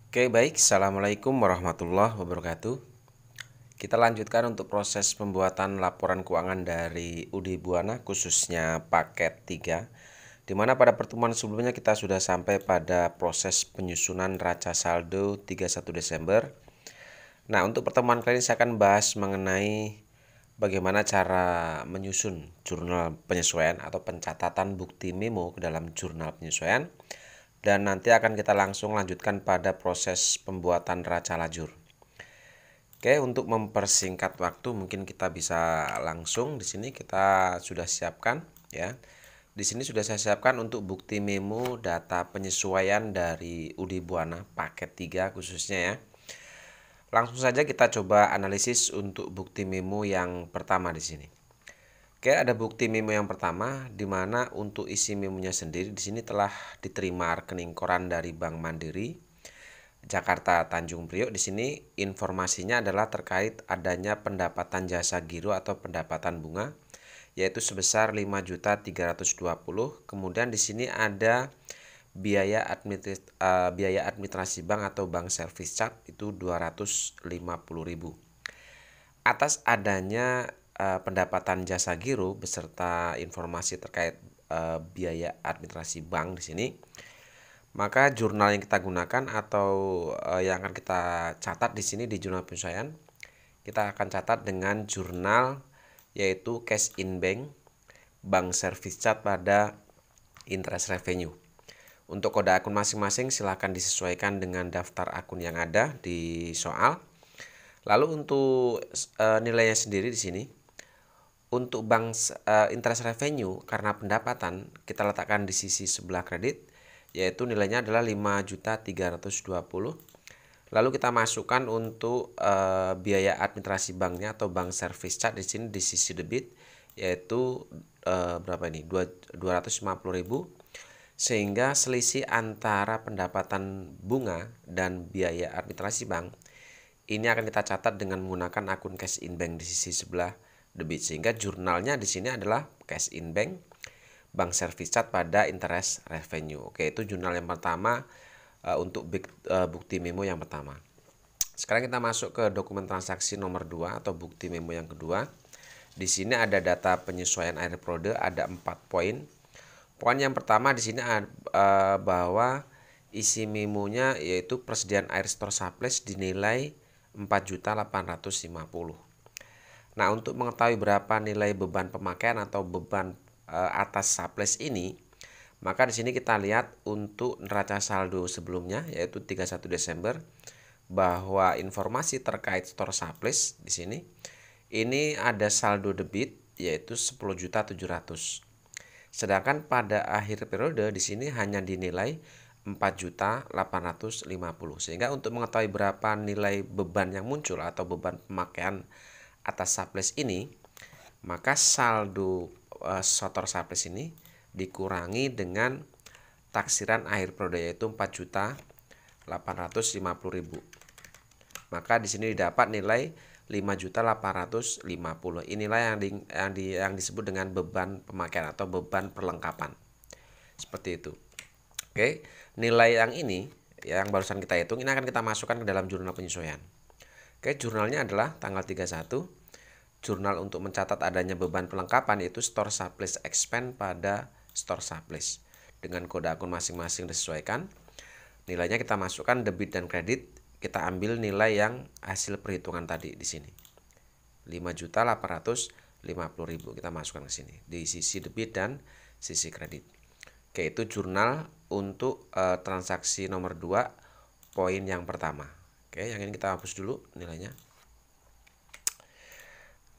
Oke, baik. Assalamualaikum warahmatullahi wabarakatuh. Kita lanjutkan untuk proses pembuatan laporan keuangan dari UD Buana, khususnya paket 3, di mana pada pertemuan sebelumnya kita sudah sampai pada proses penyusunan neraca saldo 31 Desember. Nah, untuk pertemuan kali ini saya akan bahas mengenai bagaimana cara menyusun jurnal penyesuaian atau pencatatan bukti memo ke dalam jurnal penyesuaian. Dan nanti akan kita langsung lanjutkan pada proses pembuatan neraca lajur. Oke, untuk mempersingkat waktu mungkin kita bisa langsung di sini kita sudah siapkan ya. Di sini sudah saya siapkan untuk bukti memo data penyesuaian dari UD Buana paket 3 khususnya ya. Langsung saja kita coba analisis untuk bukti memo yang pertama di sini. Oke, ada bukti memo yang pertama di mana untuk isi memonya sendiri di sini telah diterima rekening koran dari Bank Mandiri Jakarta Tanjung Priok. Di sini informasinya adalah terkait adanya pendapatan jasa giro atau pendapatan bunga yaitu sebesar 5.320.000. Kemudian di sini ada biaya administrasi bank atau bank service charge itu 250.000. Atas adanya pendapatan jasa giro beserta informasi terkait biaya administrasi bank di sini, maka jurnal yang kita gunakan atau yang akan kita catat di sini di jurnal penyesuaian, kita akan catat dengan jurnal yaitu cash in bank service charge pada interest revenue. Untuk kode akun masing-masing silahkan disesuaikan dengan daftar akun yang ada di soal. Lalu untuk nilainya sendiri di sini, untuk bank interest revenue karena pendapatan kita letakkan di sisi sebelah kredit, yaitu nilainya adalah 5.320.000. Lalu kita masukkan untuk biaya administrasi banknya atau bank service charge di sini di sisi debit, yaitu berapa ini? 250.000. Sehingga selisih antara pendapatan bunga dan biaya administrasi bank ini akan kita catat dengan menggunakan akun cash in bank di sisi sebelah debit, sehingga jurnalnya di sini adalah cash in bank service charge pada interest revenue. Oke, itu jurnal yang pertama untuk bukti memo yang pertama. Sekarang kita masuk ke dokumen transaksi nomor 2 atau bukti memo yang kedua. Di sini ada data penyesuaian air periode, ada 4 poin. Poin yang pertama di sini bahwa isi memonya yaitu persediaan air store surplus dinilai 4.850.000. Nah, untuk mengetahui berapa nilai beban pemakaian atau beban atas surplus ini, maka di sini kita lihat untuk neraca saldo sebelumnya yaitu 31 Desember bahwa informasi terkait store surplus di sini ini ada saldo debit yaitu 10.700.000. Sedangkan pada akhir periode di sini hanya dinilai 4.850.000. Sehingga untuk mengetahui berapa nilai beban yang muncul atau beban pemakaian atas surplus ini, maka saldo store surplus ini dikurangi dengan taksiran akhir periode yaitu 4.850.000. Maka di sini didapat nilai 5.850.000. Inilah yang disebut dengan beban pemakaian atau beban perlengkapan. Seperti itu. Oke, nilai yang ini yang barusan kita hitung ini akan kita masukkan ke dalam jurnal penyesuaian. Oke, jurnalnya adalah tanggal 31. Jurnal untuk mencatat adanya beban perlengkapan yaitu store surplus expense pada store surplus. Dengan kode akun masing-masing disesuaikan. Nilainya kita masukkan debit dan kredit. Kita ambil nilai yang hasil perhitungan tadi di sini. 5.850.000 kita masukkan ke sini di sisi debit dan sisi kredit. Oke, itu jurnal untuk transaksi nomor 2 poin yang pertama. Oke, yang ini kita hapus dulu nilainya.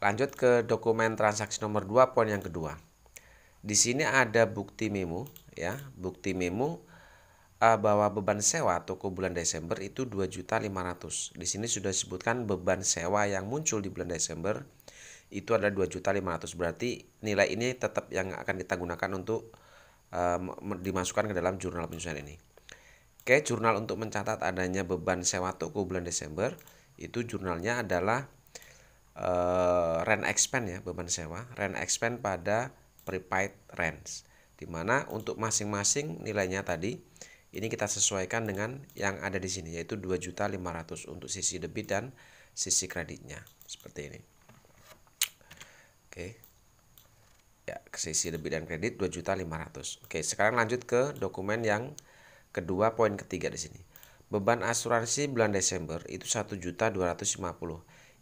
Lanjut ke dokumen transaksi nomor 2 poin yang kedua. Di sini ada bukti memo ya, bukti memo bahwa beban sewa toko bulan Desember itu 2.500.000. Di sini sudah disebutkan beban sewa yang muncul di bulan Desember itu adalah 2.500.000. Berarti nilai ini tetap yang akan kita gunakan untuk dimasukkan ke dalam jurnal penyesuaian ini. Oke, jurnal untuk mencatat adanya beban sewa toko bulan Desember itu jurnalnya adalah rent expense ya, beban sewa, rent expense pada prepaid rents. Dimana untuk masing-masing nilainya tadi Ini kita sesuaikan dengan yang ada di sini, yaitu 2.500.000 untuk sisi debit dan sisi kreditnya. Seperti ini. Oke. Ya, sisi debit dan kredit 2.500.000. Oke, sekarang lanjut ke dokumen yang kedua, poin ketiga di sini. Beban asuransi bulan Desember itu 1.250.000.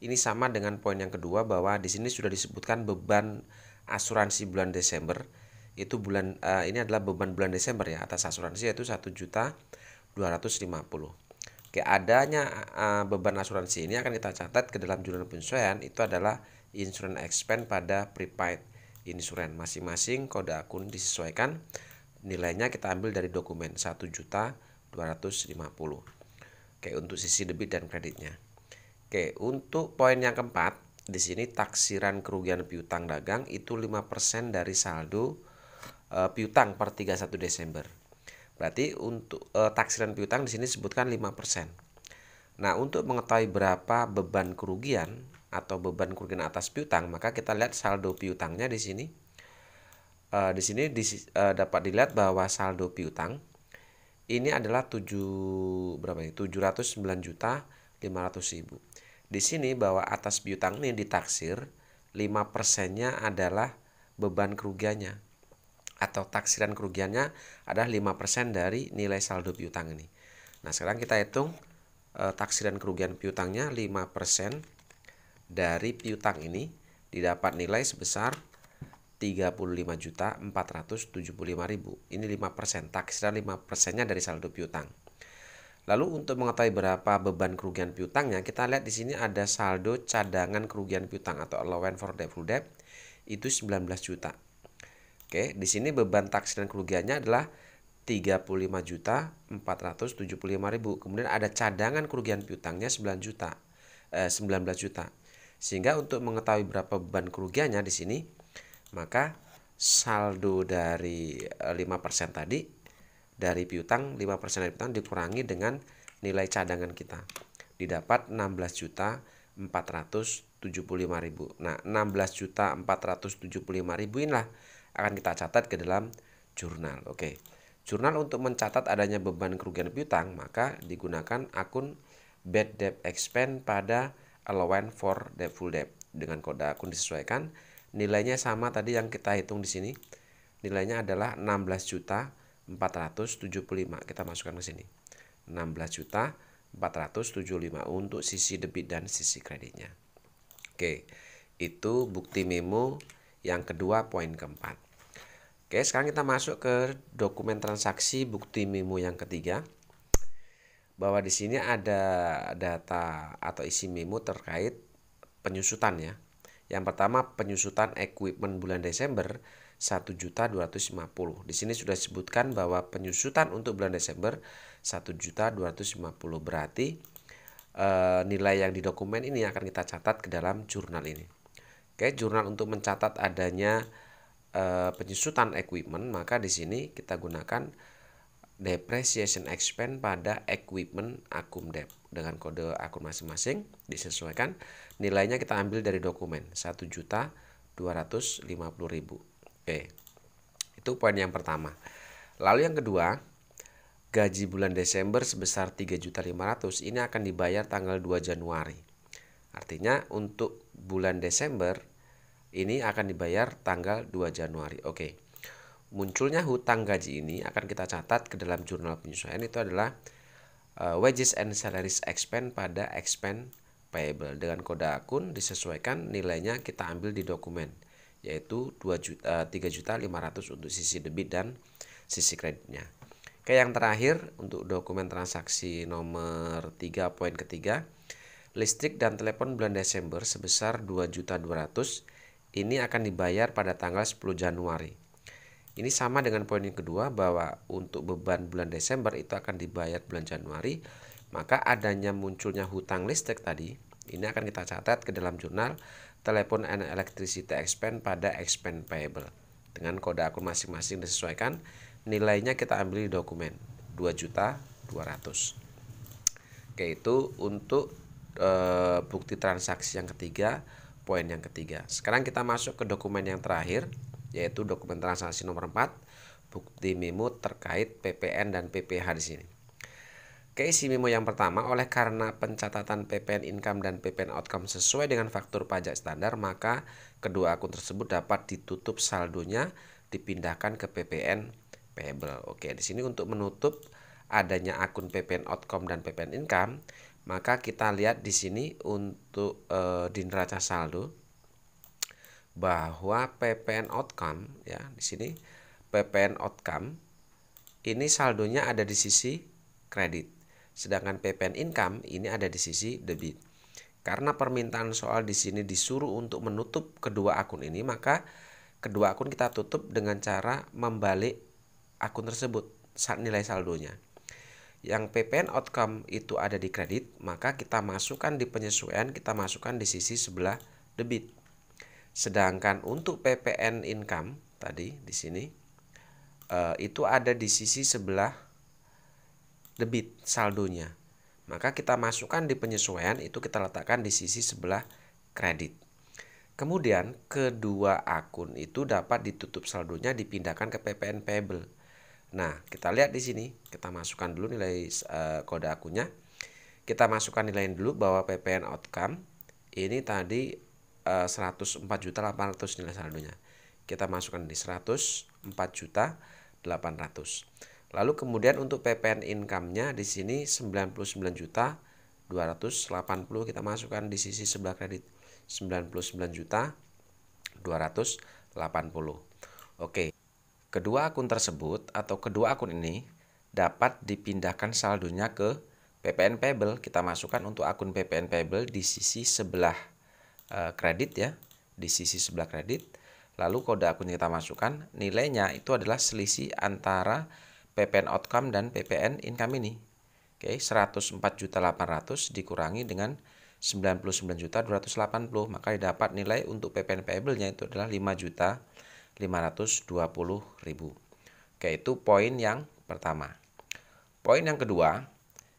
Ini sama dengan poin yang kedua, bahwa di sini sudah disebutkan beban asuransi bulan Desember itu ini adalah beban bulan Desember ya atas asuransi, yaitu 1.250.000. Oke, adanya beban asuransi ini akan kita catat ke dalam jurnal penyesuaian, itu adalah insurance expense pada prepaid insurance. Masing-masing kode akun disesuaikan, nilainya kita ambil dari dokumen 1.250.000. Oke, untuk sisi debit dan kreditnya. Oke, untuk poin yang keempat, di sini taksiran kerugian piutang dagang itu 5% dari saldo piutang per 31 Desember. Berarti untuk taksiran piutang di sini disebutkan 5%. Nah, untuk mengetahui berapa beban kerugian atau beban kerugian atas piutang, maka kita lihat saldo piutangnya di sini. Di sini dapat dilihat bahwa saldo piutang ini adalah 709.500.000. Di sini bahwa atas piutang ini ditaksir 5%-nya adalah beban kerugiannya, atau taksiran kerugiannya adalah 5% dari nilai saldo piutang ini. Nah, sekarang kita hitung taksiran kerugian piutangnya 5% dari piutang ini, didapat nilai sebesar 35.475.000. Ini 5%, taksiran 5%-nya dari saldo piutang. Lalu untuk mengetahui berapa beban kerugian piutangnya, kita lihat di sini ada saldo cadangan kerugian piutang atau allowance for doubtful debt itu 19 juta. Oke, di sini beban taksiran kerugiannya adalah 35.475.000. Kemudian ada cadangan kerugian piutangnya 19 juta. Sehingga untuk mengetahui berapa beban kerugiannya di sini, maka saldo dari 5% tadi dari piutang, 5% dari piutang dikurangi dengan nilai cadangan kita, didapat 16.475.000. Nah, 16.475.000 inilah akan kita catat ke dalam jurnal. Oke. Jurnal untuk mencatat adanya beban kerugian piutang, maka digunakan akun bad debt expense pada allowance for doubtful debt. Dengan kode akun disesuaikan, nilainya sama tadi yang kita hitung di sini. Nilainya adalah 16.475. Kita masukkan ke sini. 16.475 untuk sisi debit dan sisi kreditnya. Oke. Itu bukti memo yang kedua, poin keempat. Oke, sekarang kita masuk ke dokumen transaksi bukti memo yang ketiga. Bahwa di sini ada data atau isi memo terkait penyusutan ya. Yang pertama, penyusutan equipment bulan Desember 1.250. Di sini sudah disebutkan bahwa penyusutan untuk bulan Desember 1.250. Berarti nilai yang di dokumen ini akan kita catat ke dalam jurnal ini. Oke, jurnal untuk mencatat adanya penyusutan equipment, maka di sini kita gunakan depreciation expense pada equipment akum debt dengan kode akun masing-masing disesuaikan. Nilainya kita ambil dari dokumen 1.250.000. Oke, itu poin yang pertama. Lalu yang kedua, gaji bulan Desember sebesar 3.500.000 ini akan dibayar tanggal 2 Januari. Artinya untuk bulan Desember ini akan dibayar tanggal 2 Januari. Oke. Munculnya hutang gaji ini akan kita catat ke dalam jurnal penyesuaian, itu adalah wages and salaries expense pada expense payable. Dengan kode akun disesuaikan, nilainya kita ambil di dokumen, yaitu 3.500.000 untuk sisi debit dan sisi kreditnya. Oke, yang terakhir untuk dokumen transaksi nomor 3, poin ketiga, listrik dan telepon bulan Desember sebesar 2.200.000 ini akan dibayar pada tanggal 10 Januari. Ini sama dengan poin yang kedua, bahwa untuk beban bulan Desember itu akan dibayar bulan Januari. Maka adanya munculnya hutang listrik tadi, ini akan kita catat ke dalam jurnal telepon and electricity expense pada expense payable. Dengan kode akun masing-masing disesuaikan, nilainya kita ambil di dokumen 2.200.000. Oke, itu untuk bukti transaksi yang ketiga, poin yang ketiga. Sekarang kita masuk ke dokumen yang terakhir, yaitu dokumen transaksi nomor 4, bukti memo terkait PPN dan PPH di sini. Oke, isi memo yang pertama, oleh karena pencatatan PPN income dan PPN outcome sesuai dengan faktur pajak standar, maka kedua akun tersebut dapat ditutup saldonya dipindahkan ke PPN payable. Oke, di sini untuk menutup adanya akun PPN outcome dan PPN income, maka kita lihat di sini untuk di neraca saldo bahwa PPN outcome ya, di sini PPN outcome ini saldonya ada di sisi kredit. Sedangkan PPN income ini ada di sisi debit. Karena permintaan soal di sini disuruh untuk menutup kedua akun ini, maka kedua akun kita tutup dengan cara membalik akun tersebut saat nilai saldonya. Yang PPN outcome itu ada di kredit, maka kita masukkan di penyesuaian, kita masukkan di sisi sebelah debit. Sedangkan untuk PPN income tadi di sini itu ada di sisi sebelah debit saldonya, maka kita masukkan di penyesuaian, itu kita letakkan di sisi sebelah kredit. Kemudian kedua akun itu dapat ditutup saldonya dipindahkan ke PPN payable. Nah, kita lihat di sini, kita masukkan dulu nilai kode akunnya. Kita masukkan nilai dulu bahwa PPN outcome ini tadi 104.800 nilai saldonya. Kita masukkan di 104.800. Lalu kemudian untuk PPN income-nya di sini 99.280 kita masukkan di sisi sebelah kredit 99.280. Oke. Kedua akun tersebut atau kedua akun ini dapat dipindahkan saldonya ke PPN payable. Kita masukkan untuk akun PPN payable di sisi sebelah kredit ya, di sisi sebelah kredit. Lalu kode akun yang kita masukkan, nilainya itu adalah selisih antara PPN outcome dan PPN income ini. Oke, 104.800 dikurangi dengan 99.280, maka didapat nilai untuk PPN payable-nya itu adalah 5.520.000. Oke, itu poin yang pertama. Poin yang kedua,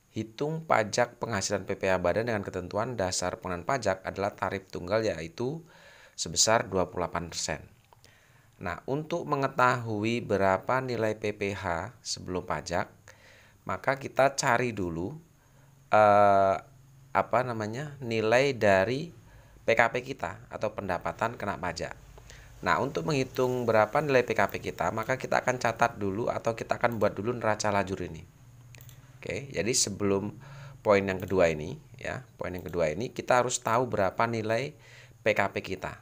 hitung pajak penghasilan PPh badan dengan ketentuan dasar pengenaan pajak adalah tarif tunggal yaitu sebesar 28%. Nah, untuk mengetahui berapa nilai PPh sebelum pajak, maka kita cari dulu nilai dari PKP kita atau pendapatan kena pajak. Nah, untuk menghitung berapa nilai PKP kita, maka kita akan catat dulu atau kita akan buat dulu neraca lajur ini. Oke, jadi sebelum poin yang kedua ini ya, poin yang kedua ini kita harus tahu berapa nilai PKP kita.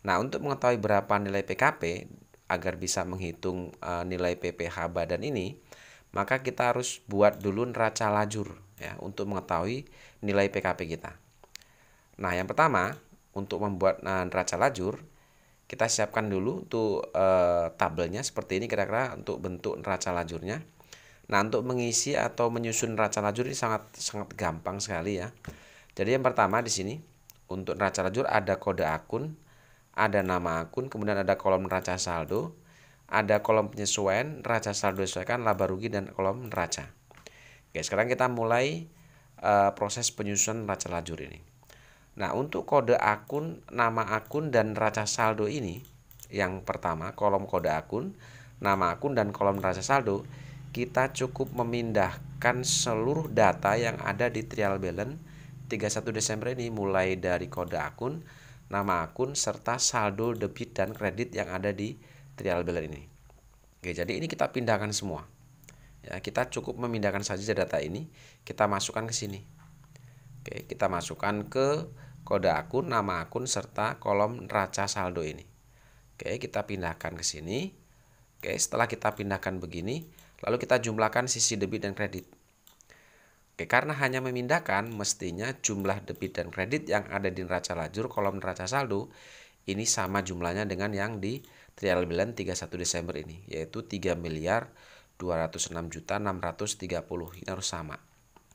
Nah, untuk mengetahui berapa nilai PKP agar bisa menghitung nilai PPh badan ini, maka kita harus buat dulu neraca lajur ya untuk mengetahui nilai PKP kita. Nah, yang pertama untuk membuat neraca lajur, kita siapkan dulu untuk tabelnya seperti ini kira-kira untuk bentuk neraca lajurnya. Nah, untuk mengisi atau menyusun neraca lajur ini sangat gampang sekali ya. Jadi yang pertama di sini untuk neraca lajur ada kode akun, ada nama akun, kemudian ada kolom neraca saldo, ada kolom penyesuaian, neraca saldo disesuaikan, laba rugi, dan kolom neraca. Oke, sekarang kita mulai proses penyusunan neraca lajur ini. Nah, untuk kode akun, nama akun, dan neraca saldo ini, yang pertama kolom kode akun, nama akun, dan kolom neraca saldo, kita cukup memindahkan seluruh data yang ada di trial balance 31 Desember ini, mulai dari kode akun, nama akun, serta saldo debit dan kredit yang ada di trial balance ini. Oke, jadi ini kita pindahkan semua. Ya, kita cukup memindahkan saja data ini, kita masukkan ke sini. Oke, kita masukkan ke kode akun, nama akun, serta kolom neraca saldo ini. Oke, kita pindahkan ke sini. Oke, setelah kita pindahkan begini, lalu kita jumlahkan sisi debit dan kredit. Oke, karena hanya memindahkan, mestinya jumlah debit dan kredit yang ada di neraca lajur kolom neraca saldo ini sama jumlahnya dengan yang di trial balance 31 Desember ini, yaitu 3.206.630. Ini harus sama.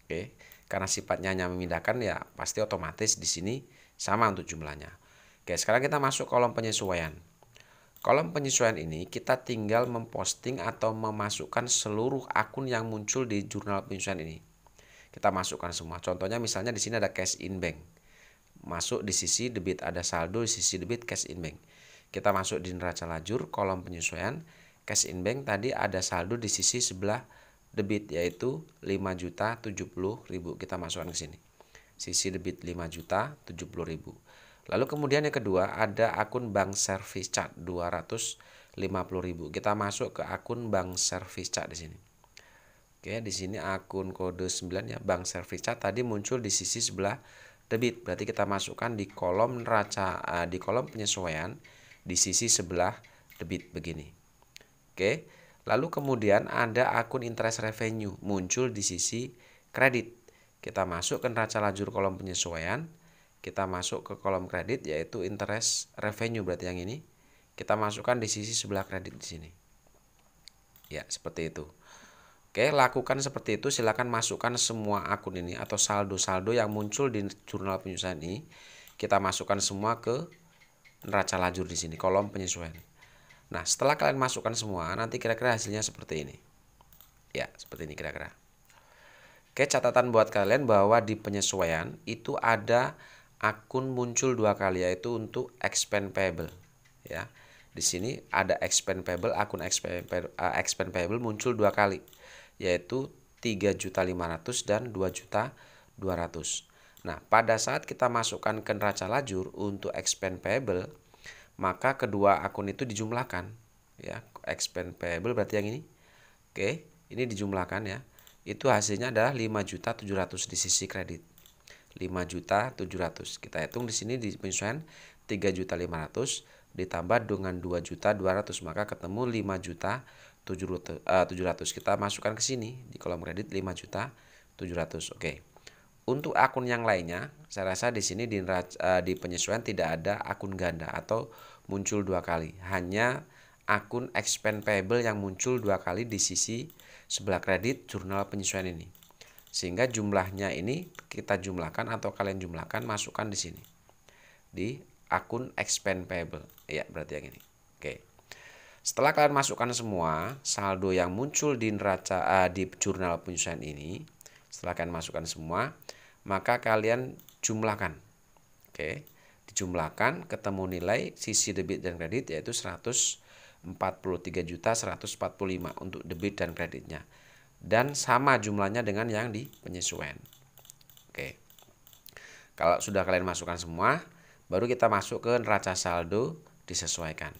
Oke, karena sifatnya hanya memindahkan ya pasti otomatis di sini sama untuk jumlahnya. Oke, sekarang kita masuk kolom penyesuaian. Kolom penyesuaian ini kita tinggal memposting atau memasukkan seluruh akun yang muncul di jurnal penyesuaian ini. Kita masukkan semua. Contohnya misalnya di sini ada cash in bank. Masuk di sisi debit, ada saldo di sisi debit cash in bank. Kita masuk di neraca lajur kolom penyesuaian. cash in bank tadi ada saldo di sisi sebelah debit yaitu 5.070.000. Kita masukkan ke sini. Sisi debit 5.070.000. Lalu kemudian yang kedua ada akun bank service charge 250.000. Kita masuk ke akun bank service charge di sini. Oke, di sini akun kode 9 ya, bank service charge tadi muncul di sisi sebelah debit. Berarti kita masukkan di kolom neraca di kolom penyesuaian di sisi sebelah debit begini. Oke. Lalu kemudian ada akun interest revenue muncul di sisi kredit. Kita masuk ke neraca lajur kolom penyesuaian. Kita masuk ke kolom kredit yaitu interest revenue, berarti yang ini. Kita masukkan di sisi sebelah kredit di sini. Ya, seperti itu. Oke, lakukan seperti itu. Silakan masukkan semua akun ini atau saldo-saldo yang muncul di jurnal penyesuaian ini. Kita masukkan semua ke neraca lajur di sini, kolom penyesuaian. Nah, setelah kalian masukkan semua, nanti kira-kira hasilnya seperti ini. Ya, seperti ini kira-kira. Oke, catatan buat kalian bahwa di penyesuaian itu ada akun muncul 2 kali, yaitu untuk expand payable. Ya, di sini ada expand payable, akun expand payable muncul 2 kali, yaitu 3.500.000 dan 2.200.000. Nah, pada saat kita masukkan ke neraca lajur untuk expand payable, maka kedua akun itu dijumlahkan. Ya, expand payable berarti yang ini. Oke, ini dijumlahkan ya. Itu hasilnya adalah 5.700.000 di sisi kredit. 5.700.000. Kita hitung di sini di penyesuaian 3.500.000 ditambah dengan 2.200.000, maka ketemu 5.700.000. Kita masukkan ke sini di kolom kredit 5.700.000. Oke. Untuk akun yang lainnya, saya rasa di sini di penyesuaian tidak ada akun ganda atau muncul 2 kali. Hanya akun expand payable yang muncul 2 kali di sisi sebelah kredit jurnal penyesuaian ini. Sehingga jumlahnya ini kita jumlahkan atau kalian jumlahkan, masukkan di sini. Di akun expand payable. Ya, berarti yang ini. Oke. Setelah kalian masukkan semua saldo yang muncul di neraca di jurnal penyesuaian ini, setelah kalian masukkan semua, maka kalian jumlahkan. Oke. Dijumlahkan ketemu nilai sisi debit dan kredit yaitu 143.145 untuk debit dan kreditnya. Dan sama jumlahnya dengan yang di penyesuaian. Oke. Kalau sudah kalian masukkan semua, baru kita masuk ke neraca saldo disesuaikan.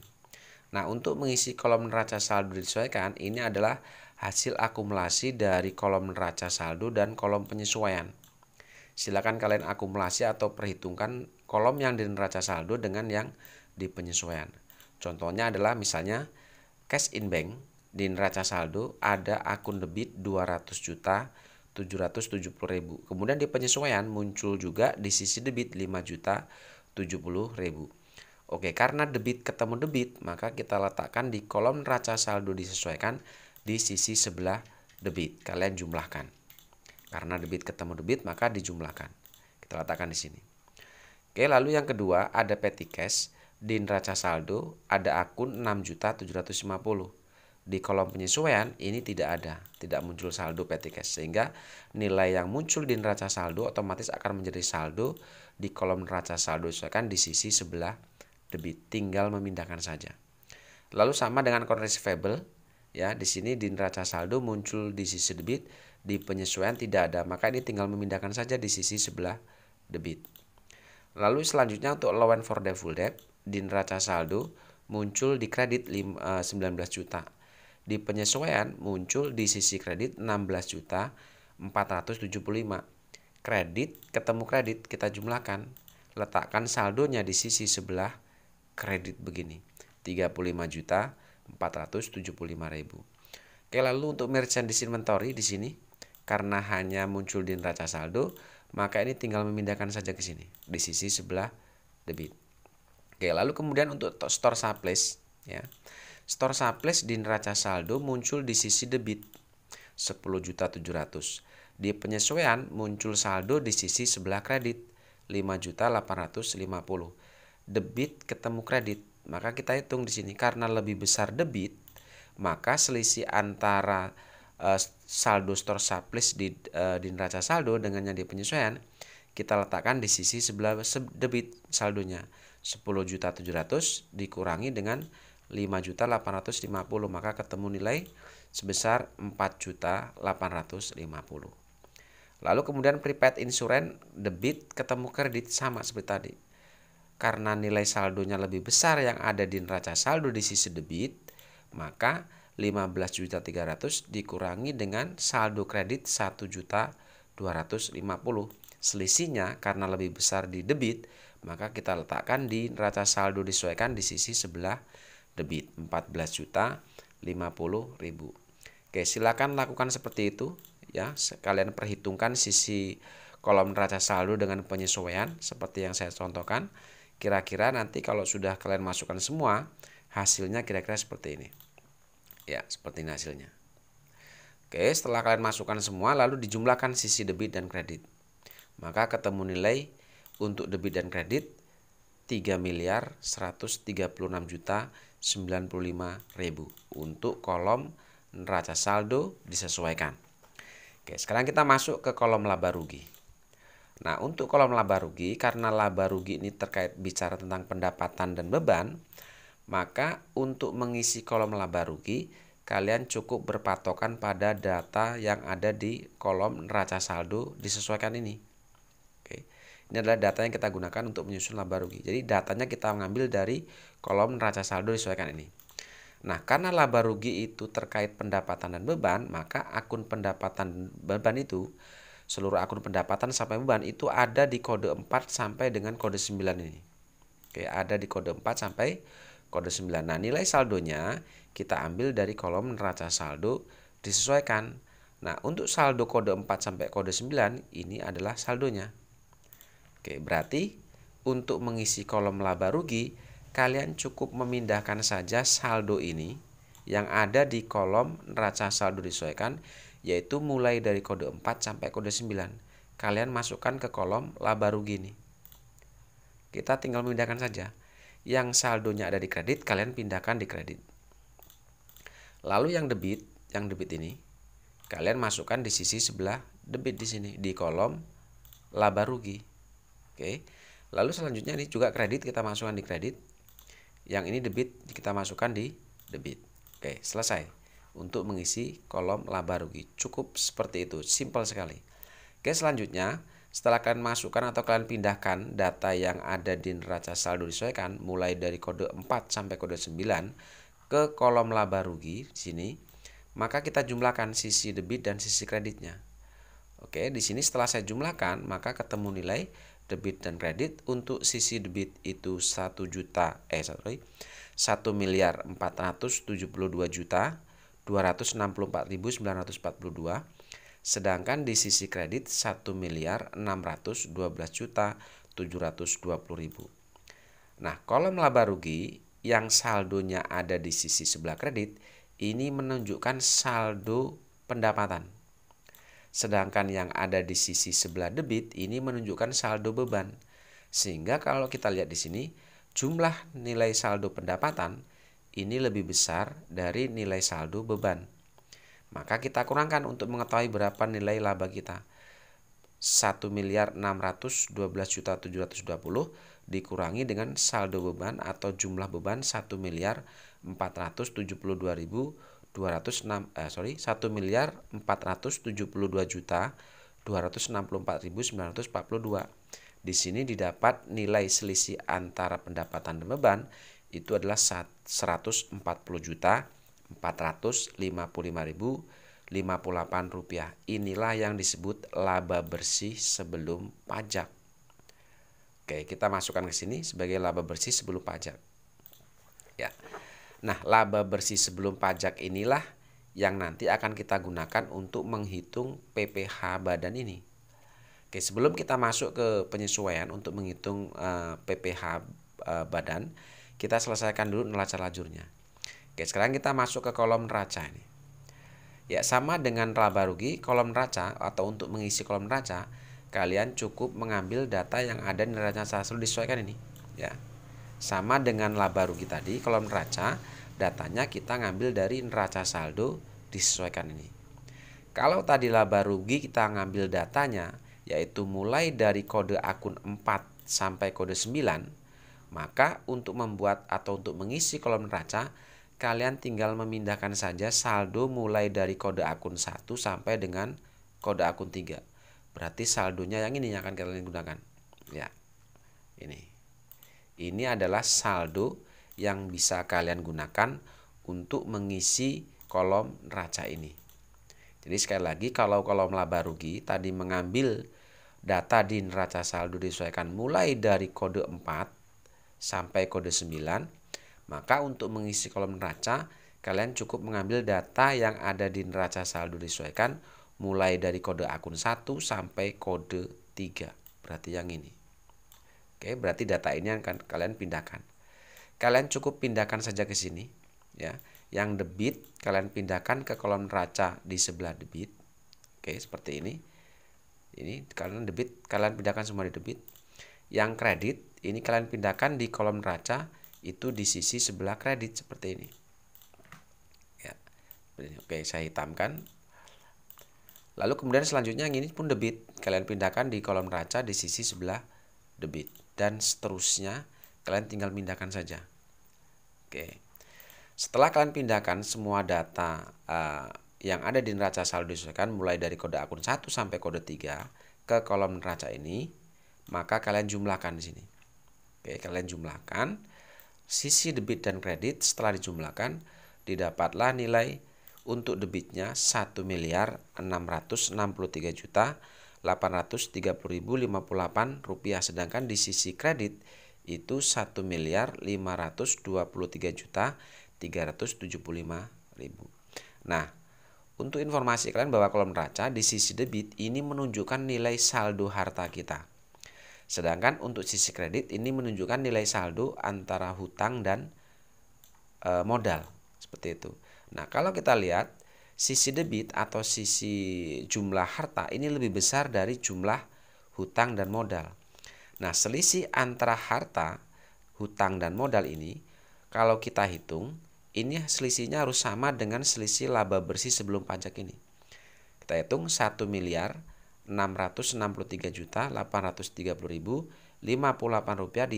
Nah, untuk mengisi kolom neraca saldo disesuaikan, ini adalah hasil akumulasi dari kolom neraca saldo dan kolom penyesuaian. Silakan kalian akumulasi atau perhitungkan kolom yang di neraca saldo dengan yang di penyesuaian. Contohnya adalah misalnya cash in bank di neraca saldo ada akun debit 200.770.000. Kemudian di penyesuaian muncul juga di sisi debit 5.070.000. Oke, karena debit ketemu debit, maka kita letakkan di kolom neraca saldo disesuaikan di sisi sebelah debit. Kalian jumlahkan. Karena debit ketemu debit, maka dijumlahkan. Kita letakkan di sini. Oke, lalu yang kedua ada petty cash. Di neraca saldo ada akun 6.750.000. Di kolom penyesuaian ini tidak ada, tidak muncul saldo petty cash, sehingga nilai yang muncul di neraca saldo otomatis akan menjadi saldo di kolom neraca saldo disesuaikan di sisi sebelah debit, tinggal memindahkan saja. Lalu sama dengan account receivable, ya, di sini di neraca saldo muncul di sisi debit, di penyesuaian tidak ada, maka ini tinggal memindahkan saja di sisi sebelah debit. Lalu selanjutnya untuk allowance for default debt, di neraca saldo muncul di kredit 19 juta. Di penyesuaian muncul di sisi kredit 16.475. Kredit ketemu kredit, kita jumlahkan, letakkan saldonya di sisi sebelah kredit begini, 35.475.000. Oke, lalu untuk merchandise inventory di sini karena hanya muncul di neraca saldo, maka ini tinggal memindahkan saja ke sini di sisi sebelah debit. Oke, lalu kemudian untuk store supplies, ya. Store supplies di neraca saldo muncul di sisi debit 10.700.000. Di penyesuaian muncul saldo di sisi sebelah kredit 5.850.000. Debit ketemu kredit, maka kita hitung di sini karena lebih besar debit, maka selisih antara saldo store supplies di neraca saldo dengan yang di penyesuaian kita letakkan di sisi sebelah debit saldonya 10.700.000 dikurangi dengan 5.850.000, maka ketemu nilai sebesar 4.850.000. Lalu kemudian prepaid insurance debit ketemu kredit sama seperti tadi. Karena nilai saldonya lebih besar yang ada di neraca saldo di sisi debit, maka 15.300.000 dikurangi dengan saldo kredit 1.250.000. Selisihnya karena lebih besar di debit, maka kita letakkan di neraca saldo disesuaikan di sisi sebelah debit 14.050.000. Oke, silakan lakukan seperti itu ya. Kalian perhitungkan sisi kolom neraca saldo dengan penyesuaian seperti yang saya contohkan. Kira-kira nanti kalau sudah kalian masukkan semua, hasilnya kira-kira seperti ini. Ya, seperti ini hasilnya. Oke, setelah kalian masukkan semua, lalu dijumlahkan sisi debit dan kredit. Maka ketemu nilai untuk debit dan kredit 3.136.095.000 untuk kolom neraca saldo disesuaikan. Oke, sekarang kita masuk ke kolom laba rugi. Nah, untuk kolom laba rugi, karena laba rugi ini terkait bicara tentang pendapatan dan beban, maka untuk mengisi kolom laba rugi, kalian cukup berpatokan pada data yang ada di kolom neraca saldo disesuaikan ini. Oke, ini adalah data yang kita gunakan untuk menyusun laba rugi. Jadi datanya kita mengambil dari kolom neraca saldo disesuaikan ini. Nah, karena laba rugi itu terkait pendapatan dan beban, maka akun pendapatan dan beban itu, seluruh akun pendapatan sampai beban itu ada di kode 4 sampai dengan kode 9 ini. Oke, ada di kode 4 sampai kode 9. Nah, nilai saldonya kita ambil dari kolom neraca saldo disesuaikan. Nah, untuk saldo kode 4 sampai kode 9 ini adalah saldonya. Oke, berarti untuk mengisi kolom laba rugi, kalian cukup memindahkan saja saldo ini yang ada di kolom neraca saldo disesuaikan, yaitu mulai dari kode 4 sampai kode 9. Kalian masukkan ke kolom laba rugi ini. Kita tinggal memindahkan saja. Yang saldonya ada di kredit, kalian pindahkan di kredit. Lalu yang debit ini, kalian masukkan di sisi sebelah debit di sini, di kolom laba rugi. Oke. Lalu selanjutnya ini juga kredit, kita masukkan di kredit. Yang ini debit, kita masukkan di debit. Oke, selesai. Untuk mengisi kolom laba rugi. Cukup seperti itu, simpel sekali. Oke, selanjutnya setelah kalian masukkan atau kalian pindahkan data yang ada di neraca saldo disesuaikan mulai dari kode 4 sampai kode 9 ke kolom laba rugi di sini, maka kita jumlahkan sisi debit dan sisi kreditnya. Oke, di sini setelah saya jumlahkan, maka ketemu nilai debit dan kredit. Untuk sisi debit itu 1.472.264.942, sedangkan di sisi kredit 1.612.720.000. Nah, kolom laba rugi yang saldonya ada di sisi sebelah kredit ini menunjukkan saldo pendapatan. Sedangkan yang ada di sisi sebelah debit ini menunjukkan saldo beban. Sehingga kalau kita lihat di sini, jumlah nilai saldo pendapatan ini lebih besar dari nilai saldo beban. Maka kita kurangkan untuk mengetahui berapa nilai laba kita. 1.612.720 dikurangi dengan saldo beban atau jumlah beban 1.472.264.942. Di sini didapat nilai selisih antara pendapatan dan beban itu adalah 140.455.058 rupiah. Inilah yang disebut laba bersih sebelum pajak. Oke, kita masukkan ke sini sebagai laba bersih sebelum pajak. Ya. Nah, laba bersih sebelum pajak inilah yang nanti akan kita gunakan untuk menghitung PPh badan ini. Oke, sebelum kita masuk ke penyesuaian untuk menghitung PPh badan, kita selesaikan dulu neraca lajurnya. Oke, sekarang kita masuk ke kolom neraca ini. Ya, sama dengan laba rugi, kolom neraca atau untuk mengisi kolom neraca, kalian cukup mengambil data yang ada di neraca saldo disesuaikan ini. Ya, sama dengan laba rugi tadi, kolom neraca datanya kita ngambil dari neraca saldo disesuaikan ini. Kalau tadi laba rugi kita ngambil datanya, yaitu mulai dari kode akun 4 sampai kode 9, Maka untuk membuat atau untuk mengisi kolom neraca, kalian tinggal memindahkan saja saldo mulai dari kode akun 1 sampai dengan kode akun 3. Berarti saldonya yang ini yang akan kalian gunakan. Ya. Ini adalah saldo yang bisa kalian gunakan untuk mengisi kolom neraca ini. Jadi sekali lagi, kalau kolom laba rugi tadi mengambil data di neraca saldo disesuaikan mulai dari kode 4 sampai kode 9, maka untuk mengisi kolom neraca kalian cukup mengambil data yang ada di neraca saldo disesuaikan mulai dari kode akun 1 sampai kode 3. Berarti yang ini. Oke, berarti data ini akan kalian pindahkan. Kalian cukup pindahkan saja ke sini, ya. Yang debit kalian pindahkan ke kolom neraca di sebelah debit. Oke, seperti ini. Ini kalian debit, kalian pindahkan semua di debit. Yang kredit ini kalian pindahkan di kolom neraca itu di sisi sebelah kredit seperti ini. Ya. Oke, saya hitamkan. Lalu kemudian selanjutnya yang ini pun debit, kalian pindahkan di kolom neraca di sisi sebelah debit, dan seterusnya kalian tinggal pindahkan saja. Oke. Setelah kalian pindahkan semua data yang ada di neraca saldo disesuaikan mulai dari kode akun 1 sampai kode 3 ke kolom neraca ini, maka kalian jumlahkan di sini. Oke, kalian jumlahkan sisi debit dan kredit. Setelah dijumlahkan, didapatlah nilai untuk debitnya 1.663.830.058 rupiah, sedangkan di sisi kredit itu 1.523.375.000. Nah, untuk informasi kalian bahwa kolom neraca di sisi debit ini menunjukkan nilai saldo harta kita. Sedangkan untuk sisi kredit ini menunjukkan nilai saldo antara hutang dan modal. Seperti itu. Nah, kalau kita lihat sisi debit atau sisi jumlah harta ini lebih besar dari jumlah hutang dan modal. Nah, selisih antara harta, hutang dan modal ini kalau kita hitung, ini selisihnya harus sama dengan selisih laba bersih sebelum pajak ini. Kita hitung 1.663.830.058 rupiah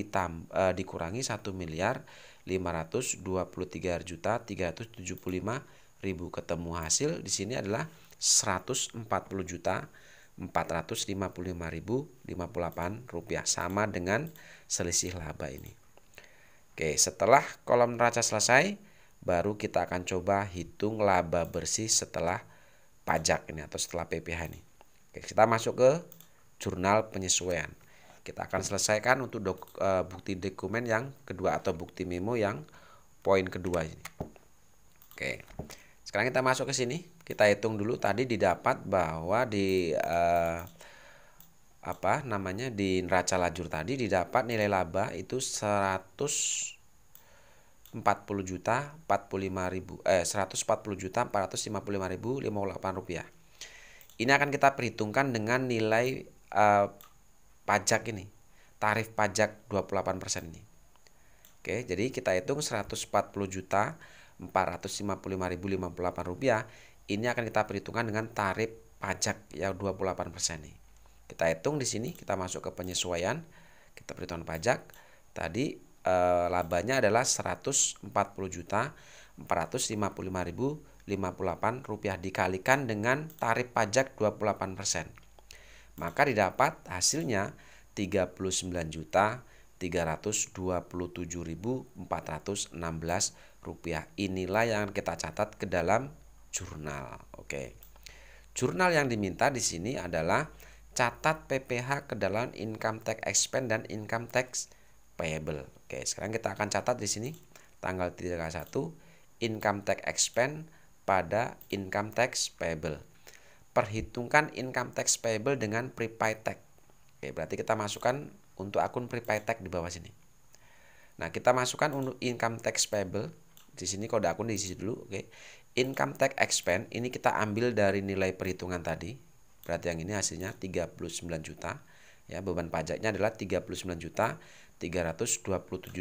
dikurangi 1.523.375.000, ketemu hasil di sini adalah 140.455.058 rupiah, sama dengan selisih laba ini. Oke, setelah kolom neraca selesai, baru kita akan coba hitung laba bersih setelah pajak ini atau setelah PPh ini. Oke, kita masuk ke jurnal penyesuaian. Kita akan selesaikan untuk bukti dokumen yang kedua atau bukti memo yang poin kedua ini. Oke, sekarang kita masuk ke sini. Kita hitung dulu tadi didapat bahwa di di neraca lajur tadi didapat nilai laba itu 140.455.058 rupiah. Ini akan kita perhitungkan dengan nilai pajak ini, tarif pajak 28% ini. Oke, jadi kita hitung 140.455.058 rupiah. Ini akan kita perhitungkan dengan tarif pajak yang 28% ini. Kita hitung di sini, kita masuk ke penyesuaian, kita perhitungan pajak. Tadi labanya adalah 140.455.058 rupiah dikalikan dengan tarif pajak 28%. Maka didapat hasilnya 39.327.416 rupiah. Inilah yang kita catat ke dalam jurnal. Oke. Jurnal yang diminta di sini adalah catat PPh ke dalam income tax expense dan income tax payable. Oke, sekarang kita akan catat di sini tanggal 31 income tax expense pada income tax payable. Perhitungkan income tax payable dengan prepaid tax. Oke, berarti kita masukkan untuk akun prepaid tax di bawah sini. Nah, kita masukkan untuk income tax payable. Di sini kode akun diisi dulu, oke. Income tax expense ini kita ambil dari nilai perhitungan tadi. Berarti yang ini hasilnya 39 juta. Ya, beban pajaknya adalah 39.327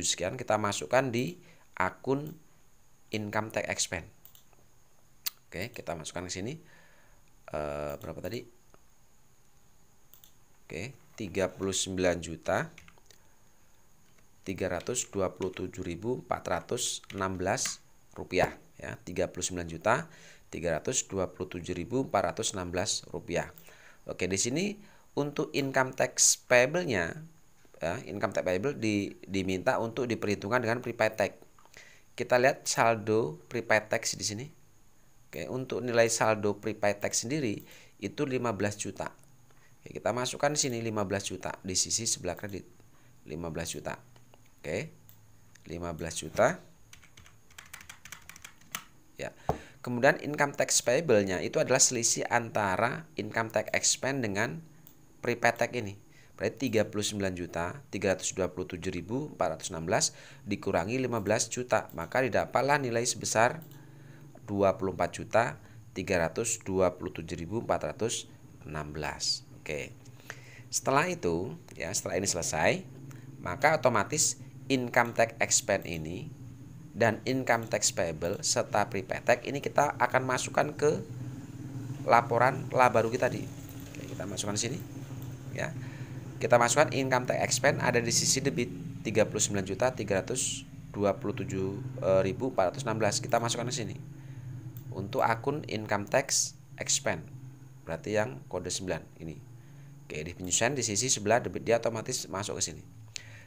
sekian. Kita masukkan di akun income tax expense. Oke, kita masukkan ke sini. Berapa tadi? Oke, 39 juta 327.416 rupiah ya, 39.327.416 rupiah. Oke, di sini untuk income tax payable-nya ya, income tax payable diminta untuk diperhitungkan dengan prepaid tax. Kita lihat saldo prepaid tax di sini. Oke, untuk nilai saldo prepaid tax sendiri itu 15 juta. Oke, kita masukkan di sini 15 juta di sisi sebelah kredit. 15 juta. Oke. 15 juta. Ya. Kemudian income tax payable-nya itu adalah selisih antara income tax expense dengan prepaid tax ini. Berarti 39.327.416 dikurangi 15 juta, maka didapatlah nilai sebesar 24.327.416. Oke. Setelah itu, ya, setelah ini selesai, maka otomatis income tax expense ini dan income tax payable serta prepaid tax ini kita akan masukkan ke laporan laba rugi tadi. Oke, kita masukkan di sini, ya. Kita masukkan income tax expense ada di sisi debit 39.327.416. Kita masukkan ke sini. Untuk akun income tax expense, berarti yang kode 9 ini. Oke, di penyesuaian di sisi sebelah debit dia otomatis masuk ke sini.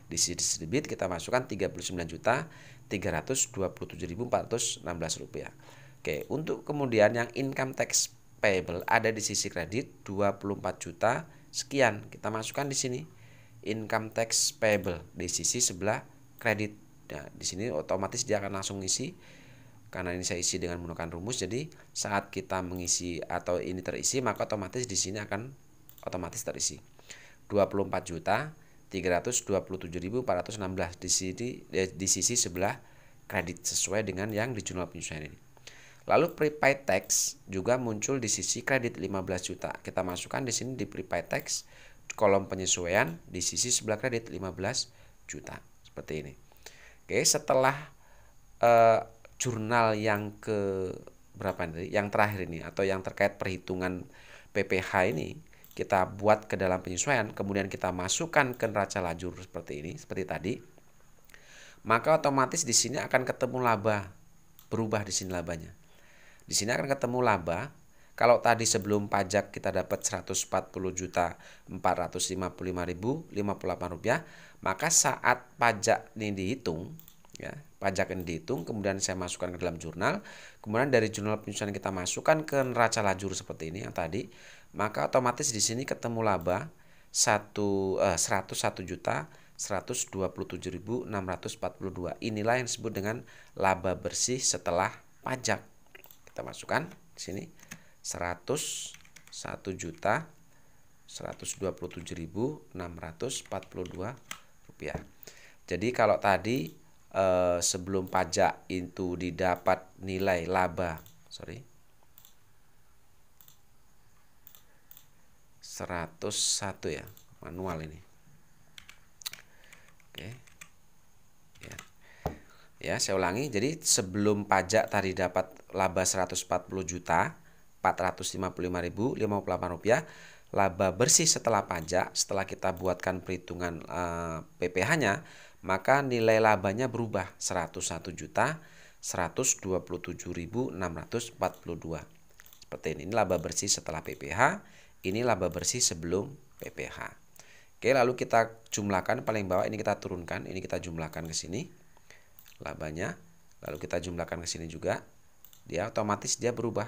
Di sisi debit kita masukkan 39.327.416 rupiah. Oke, untuk kemudian yang income tax payable ada di sisi kredit 24 juta sekian. Kita masukkan di sini income tax payable di sisi sebelah kredit. Nah, di sini otomatis dia akan langsung ngisi. Karena ini saya isi dengan menggunakan rumus, jadi saat kita mengisi atau ini terisi, maka otomatis di sini akan otomatis terisi. 24.327.416 di sisi sebelah kredit sesuai dengan yang di jurnal penyesuaian ini. Lalu prepaid tax juga muncul di sisi kredit 15 juta. Kita masukkan di sini di prepaid tax kolom penyesuaian di sisi sebelah kredit 15 juta. Seperti ini. Oke, setelah jurnal yang ke berapa nih? Yang terakhir ini atau yang terkait perhitungan PPh ini kita buat ke dalam penyesuaian, kemudian kita masukkan ke neraca lajur seperti ini, seperti tadi. Maka otomatis di sini akan ketemu laba, berubah di sini labanya. Di sini akan ketemu laba. Kalau tadi sebelum pajak kita dapat 140.455.058 rupiah, maka saat pajak ini dihitung, ya, pajak ini dihitung, kemudian saya masukkan ke dalam jurnal, kemudian dari jurnal penyesuaian kita masukkan ke neraca lajur seperti ini yang tadi, maka otomatis di sini ketemu laba 101.127.642. Inilah yang disebut dengan laba bersih setelah pajak. Kita masukkan di sini 101.127.642 rupiah. Jadi kalau tadi sebelum pajak itu didapat nilai laba 101 ya, manual ini. Oke. Ya, saya ulangi. Jadi sebelum pajak tadi dapat laba 140.455.058 rupiah. Laba bersih setelah pajak, setelah kita buatkan perhitungan PPh-nya, maka nilai labanya berubah 101.127.642. Seperti ini laba bersih setelah PPh, ini laba bersih sebelum PPh. Oke, lalu kita jumlahkan paling bawah, ini kita turunkan, ini kita jumlahkan ke sini labanya, lalu kita jumlahkan ke sini juga, dia otomatis dia berubah,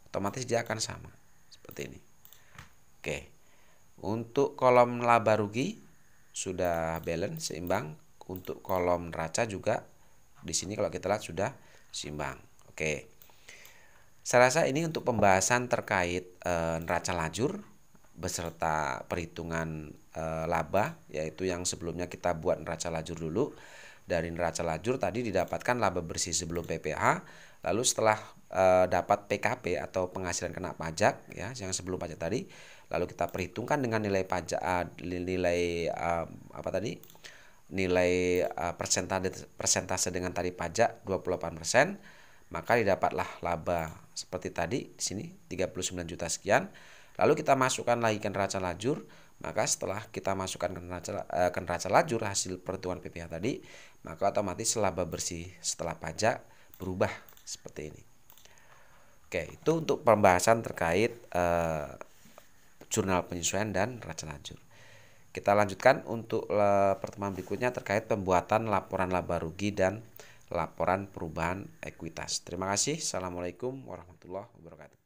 otomatis dia akan sama seperti ini. Oke, untuk kolom laba rugi sudah balance seimbang, untuk kolom neraca juga di sini kalau kita lihat sudah seimbang. Oke, saya rasa ini untuk pembahasan terkait neraca lajur beserta perhitungan laba, yaitu yang sebelumnya kita buat neraca lajur dulu. Dari neraca lajur tadi didapatkan laba bersih sebelum PPh, lalu setelah dapat PKP atau penghasilan kena pajak ya, yang sebelum pajak tadi, lalu kita perhitungkan dengan nilai pajak nilai persentase dengan tarif pajak 28%, maka didapatlah laba seperti tadi di sini 39 juta sekian. Lalu kita masukkan lagi ke neraca lajur, maka setelah kita masukkan ke neraca lajur hasil perhitungan PPh tadi, maka otomatis laba bersih setelah pajak berubah seperti ini. Oke, itu untuk pembahasan terkait jurnal penyesuaian dan neraca lajur. Kita lanjutkan untuk pertemuan berikutnya terkait pembuatan laporan laba rugi dan laporan perubahan ekuitas. Terima kasih. Assalamualaikum warahmatullahi wabarakatuh.